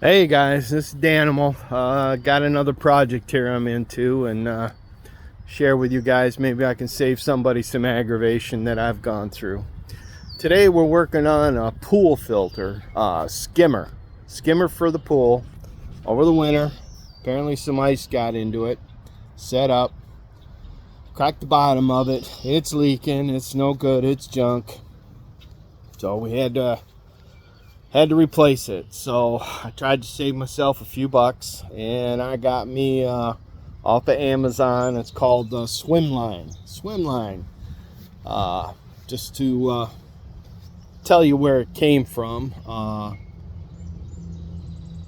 Hey guys, this is Danimal. Got another project here I'm into and share with you guys. Maybe I can save somebody some aggravation that I've gone through. Today we're working on a pool filter, skimmer for the pool over the winter. Apparently some ice got into it, set up, cracked the bottom of it. It's leaking, it's no good, it's junk. So we had to replace it. So I tried to save myself a few bucks, and I got me off of Amazon. It's called Swimline. Just to tell you where it came from,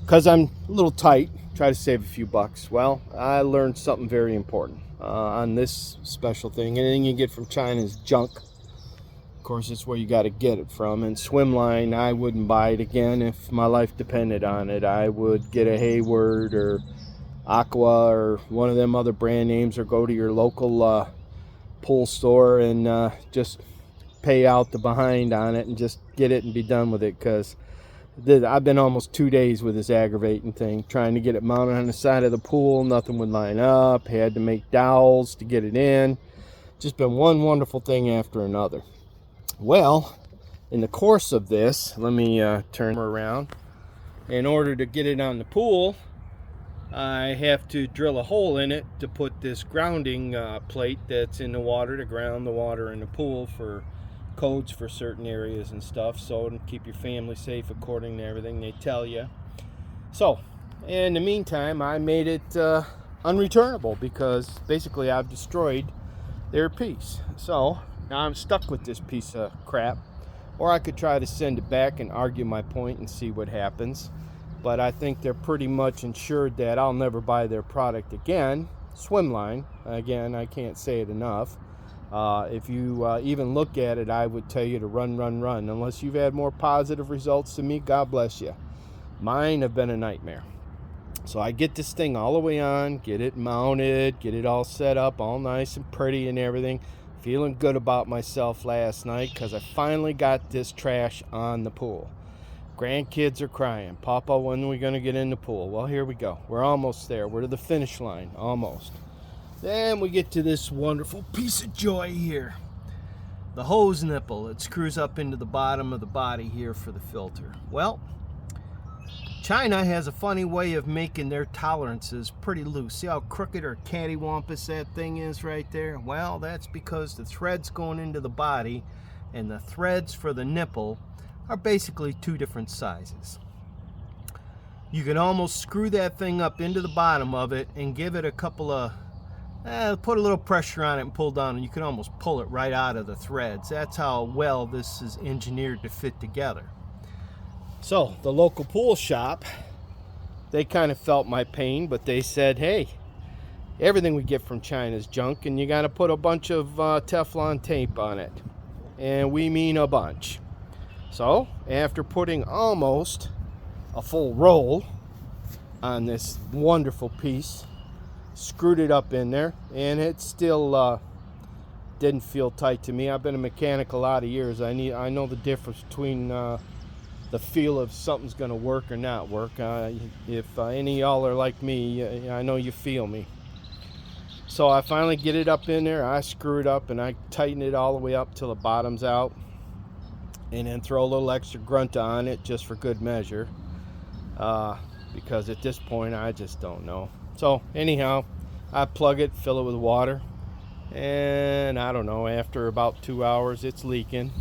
because I'm a little tight, try to save a few bucks. Well, I learned something very important on this special thing. Anything you get from China is junk. Of course, it's where you got to get it from. And Swimline, I wouldn't buy it again if my life depended on it. I would get a Hayward or Aqua or one of them other brand names, or go to your local pool store and just pay out the behind on it and just get it and be done with it. Because I've been almost 2 days with this aggravating thing, trying to get it mounted on the side of the pool. Nothing would line up. Had to make dowels to get it in. Just been one wonderful thing after another. Well, in the course of this, let me turn around. In order to get it on the pool, I have to drill a hole in it to put this grounding plate that's in the water to ground the water in the pool for codes for certain areas and stuff, so to keep your family safe according to everything they tell you. So, in the meantime, I made it unreturnable because basically I've destroyed their piece. So now I'm stuck with this piece of crap, or I could try to send it back and argue my point and see what happens. But I think they're pretty much ensured that I'll never buy their product again. Swimline, again, I can't say it enough. If you even look at it, I would tell you to run. Unless you've had more positive results than me, God bless you. Mine have been a nightmare. So I get this thing all the way on, get it mounted, get it all set up, all nice and pretty and everything. Feeling good about myself last night because I finally got this trash on the pool. Grandkids are crying, Papa, when are we going to get in the pool? Well, here we go. We're almost there. We're to the finish line, almost. Then we get to this wonderful piece of joy here. The hose nipple. It screws up into the bottom of the body here for the filter. Well, China has a funny way of making their tolerances pretty loose. See how crooked or cattywampus that thing is right there? Well, that's because the threads going into the body and the threads for the nipple are basically two different sizes. You can almost screw that thing up into the bottom of it and give it a couple of, put a little pressure on it and pull down, and you can almost pull it right out of the threads. That's how well this is engineered to fit together. So the local pool shop, they kind of felt my pain, but they said, hey, everything we get from China is junk, and you got to put a bunch of Teflon tape on it. And we mean a bunch. So after putting almost a full roll on this wonderful piece, screwed it up in there, and it still didn't feel tight to me. I've been a mechanic a lot of years. I know the difference between the feel of something's going to work or not work. If any of y'all are like me, I know you feel me. So I finally get it up in there. I screw it up and I tighten it all the way up till the bottom's out, and then throw a little extra grunt on it just for good measure, because at this point I just don't know. So anyhow, I plug it, fill it with water, and I don't know, after about 2 hours it's leaking.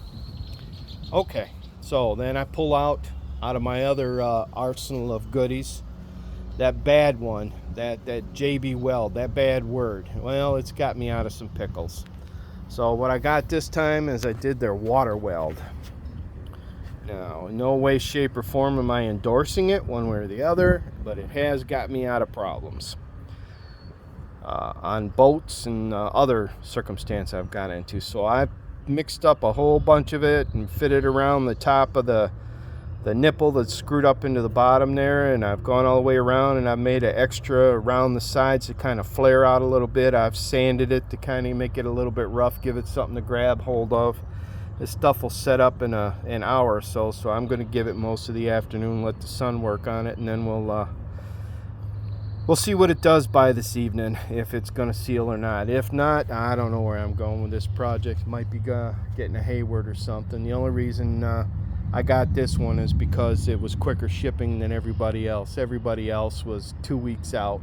Okay. So then I pull out of my other arsenal of goodies that bad one, that JB Weld, that bad word. Well, it's got me out of some pickles. So what I got this time is I did their water weld. Now, in no way, shape, or form am I endorsing it one way or the other, but it has got me out of problems on boats and other circumstance I've got into. So I mixed up a whole bunch of it and fit it around the top of the nipple that's screwed up into the bottom there, and I've gone all the way around, and I've made an extra around the sides to kind of flare out a little bit. I've sanded it to kind of make it a little bit rough, give it something to grab hold of. This stuff will set up in an hour or so, so I'm going to give it most of the afternoon, let the sun work on it, and then we'll see what it does by this evening, if it's going to seal or not. If not, I don't know where I'm going with this project. Might be getting a Hayward or something. The only reason I got this one is because it was quicker shipping than everybody else. Everybody else was 2 weeks out,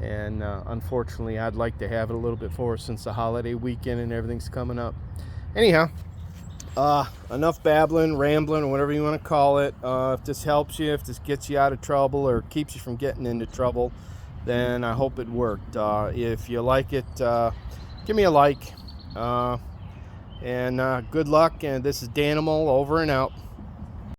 and unfortunately I'd like to have it a little bit forward since the holiday weekend and everything's coming up. Anyhow, enough babbling, rambling, or whatever you want to call it. If this helps you, if this gets you out of trouble or keeps you from getting into trouble, then I hope it worked. If you like it, give me a like, and good luck. And this is Danimal, over and out.